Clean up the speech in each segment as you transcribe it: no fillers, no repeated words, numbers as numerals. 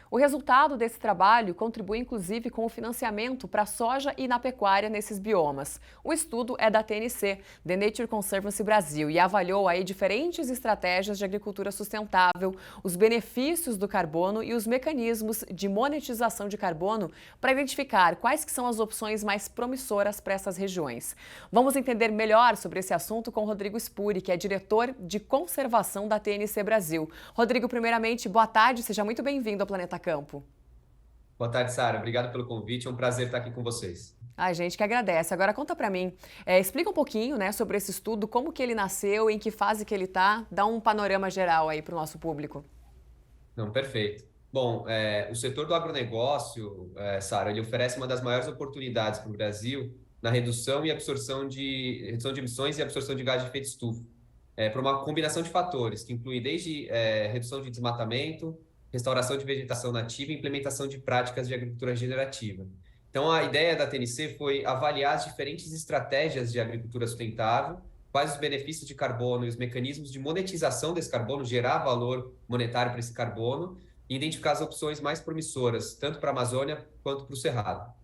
O resultado desse trabalho contribui inclusive com o financiamento para a soja e na pecuária nesses biomas. O estudo é da TNC, The Nature Conservancy Brasil, e avaliou aí diferentes estratégias de agricultura sustentável, os benefícios do carbono e os mecanismos de monetização de carbono para identificar quais que são as opções mais promissoras para essas regiões. Vamos entender melhor sobre esse assunto com Rodrigo Spuri, que é diretor de conservação da TNC Brasil. Rodrigo, primeiramente, boa tarde, seja muito bem-vindo ao Planeta Campo. Boa tarde, Sara. Obrigado pelo convite. É um prazer estar aqui com vocês. A gente que agradece. Agora conta pra mim, explica um pouquinho, né, sobre esse estudo, como que ele nasceu, em que fase que ele tá, dá um panorama geral aí para o nosso público. Não, perfeito. Bom, o setor do agronegócio, Sara, ele oferece uma das maiores oportunidades para o Brasil na redução de emissões e absorção de gás de efeito estufa, por uma combinação de fatores que inclui desde redução de desmatamento, restauração de vegetação nativa e implementação de práticas de agricultura regenerativa. Então, a ideia da TNC foi avaliar as diferentes estratégias de agricultura sustentável, quais os benefícios de carbono e os mecanismos de monetização desse carbono, gerar valor monetário para esse carbono e identificar as opções mais promissoras, tanto para a Amazônia quanto para o Cerrado.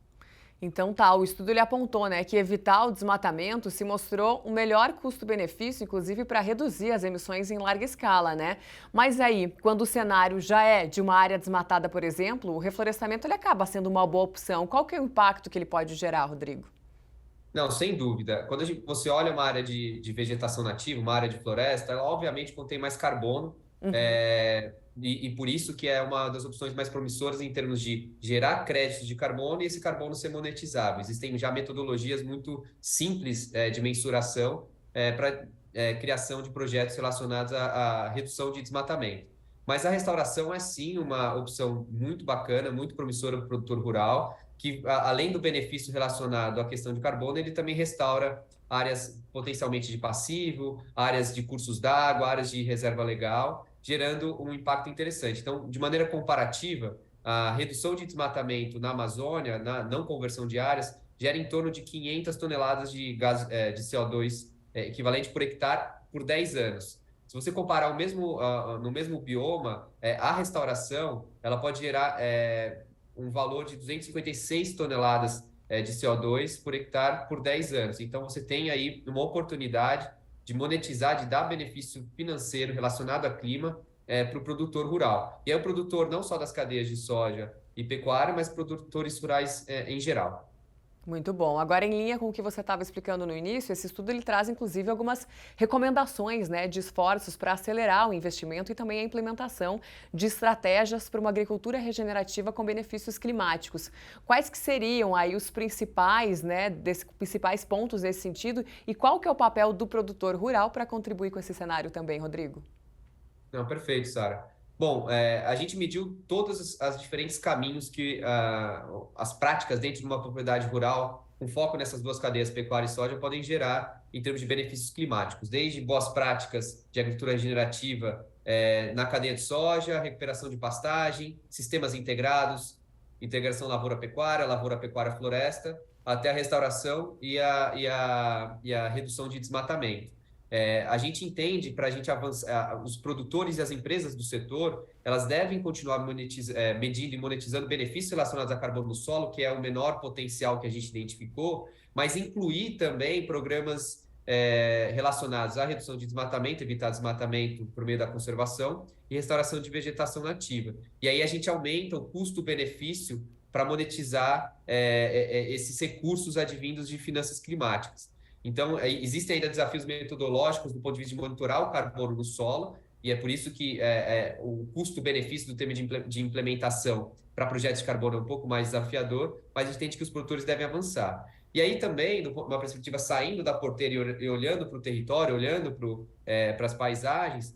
Então tá, o estudo ele apontou, né, que evitar o desmatamento se mostrou um melhor custo-benefício, inclusive para reduzir as emissões em larga escala, né? Mas aí, quando o cenário já é de uma área desmatada, por exemplo, o reflorestamento ele acaba sendo uma boa opção. Qual que é o impacto que ele pode gerar, Rodrigo? Não, sem dúvida. Quando você olha uma área de vegetação nativa, uma área de floresta, ela obviamente contém mais carbono, Uhum. e por isso que é uma das opções mais promissoras em termos de gerar créditos de carbono e esse carbono ser monetizável. Existem já metodologias muito simples, de mensuração, para criação de projetos relacionados à redução de desmatamento. Mas a restauração é sim uma opção muito bacana, muito promissora para o produtor rural que, além do benefício relacionado à questão de carbono, ele também restaura áreas potencialmente de passivo, áreas de cursos d'água, áreas de reserva legal, gerando um impacto interessante. Então, de maneira comparativa, a redução de desmatamento na Amazônia, na não conversão de áreas, gera em torno de 500 toneladas de gás de CO2 equivalente por hectare por 10 anos. Se você comparar no mesmo bioma, a restauração ela pode gerar um valor de 256 toneladas de CO2 por hectare por 10 anos. Então, você tem aí uma oportunidade de monetizar, de dar benefício financeiro relacionado a clima para o produtor rural. E é o produtor não só das cadeias de soja e pecuária, mas produtores rurais em geral. Muito bom. Agora, em linha com o que você estava explicando no início, esse estudo ele traz, inclusive, algumas recomendações, né, de esforços para acelerar o investimento e também a implementação de estratégias para uma agricultura regenerativa com benefícios climáticos. Quais que seriam aí os principais, né, principais pontos nesse sentido e qual que é o papel do produtor rural para contribuir com esse cenário também, Rodrigo? Não, perfeito, Sara. Bom, a gente mediu todos os diferentes caminhos que as práticas dentro de uma propriedade rural, com foco nessas duas cadeias, pecuária e soja, podem gerar em termos de benefícios climáticos, desde boas práticas de agricultura regenerativa na cadeia de soja, recuperação de pastagem, sistemas integrados, integração lavoura-pecuária, lavoura-pecuária-floresta, até a restauração e a redução de desmatamento. A gente entende, para a gente avançar, os produtores e as empresas do setor, elas devem continuar medindo e monetizando benefícios relacionados a carbono no solo, que é o menor potencial que a gente identificou, mas incluir também programas relacionados à redução de desmatamento, evitar desmatamento por meio da conservação e restauração de vegetação nativa. E aí a gente aumenta o custo-benefício para monetizar esses recursos advindos de finanças climáticas. Então, existem ainda desafios metodológicos do ponto de vista de monitorar o carbono no solo, e é por isso que o custo-benefício do tema de implementação para projetos de carbono é um pouco mais desafiador, mas a gente entende que os produtores devem avançar. E aí também, numa perspectiva saindo da porteira e olhando para o território, olhando para as paisagens,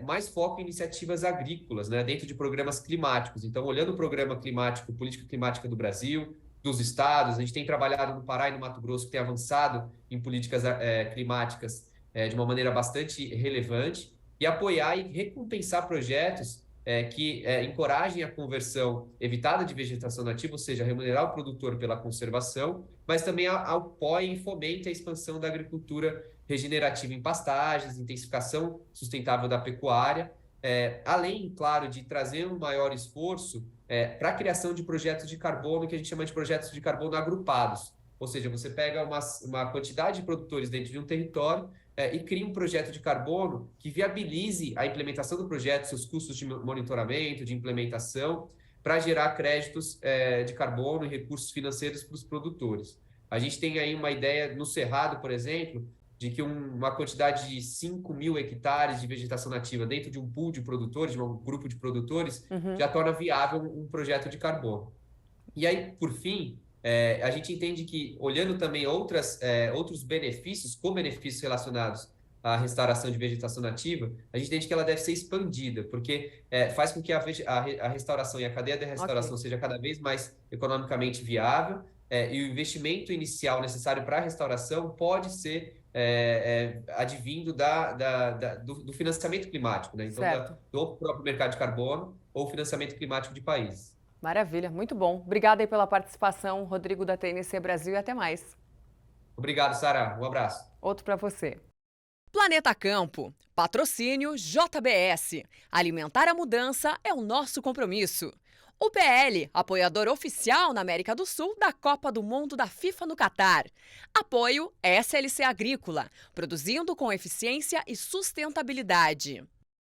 mais foco em iniciativas agrícolas, né, dentro de programas climáticos. Então, olhando o programa climático, política climática do Brasil, dos estados, a gente tem trabalhado no Pará e no Mato Grosso, que tem avançado em políticas climáticas de uma maneira bastante relevante, e apoiar e recompensar projetos que encorajem a conversão evitada de vegetação nativa, ou seja, remunerar o produtor pela conservação, mas também apoiem e fomentem a expansão da agricultura regenerativa em pastagens, intensificação sustentável da pecuária, além, claro, de trazer um maior esforço para a criação de projetos de carbono, que a gente chama de projetos de carbono agrupados. Ou seja, você pega uma quantidade de produtores dentro de um território e cria um projeto de carbono que viabilize a implementação do projeto, seus custos de monitoramento, de implementação, para gerar créditos de carbono e recursos financeiros para os produtores. A gente tem aí uma ideia no Cerrado, por exemplo, de que uma quantidade de 5.000 hectares de vegetação nativa dentro de um pool de produtores, de um grupo de produtores, já torna viável um projeto de carbono. E aí, por fim, a gente entende que, olhando também outros benefícios, co-benefícios relacionados à restauração de vegetação nativa, a gente entende que ela deve ser expandida, porque faz com que a restauração e a cadeia da restauração seja cada vez mais economicamente viável, e o investimento inicial necessário para a restauração pode ser advindo do financiamento climático, né? Então, do próprio mercado de carbono ou financiamento climático de países. Maravilha, muito bom. Obrigada aí pela participação, Rodrigo da TNC Brasil, e até mais. Obrigado, Sara. Um abraço. Outro para você. Planeta Campo. Patrocínio JBS. Alimentar a mudança é o nosso compromisso. UPL, apoiador oficial na América do Sul da Copa do Mundo da FIFA no Catar. Apoio SLC Agrícola, produzindo com eficiência e sustentabilidade.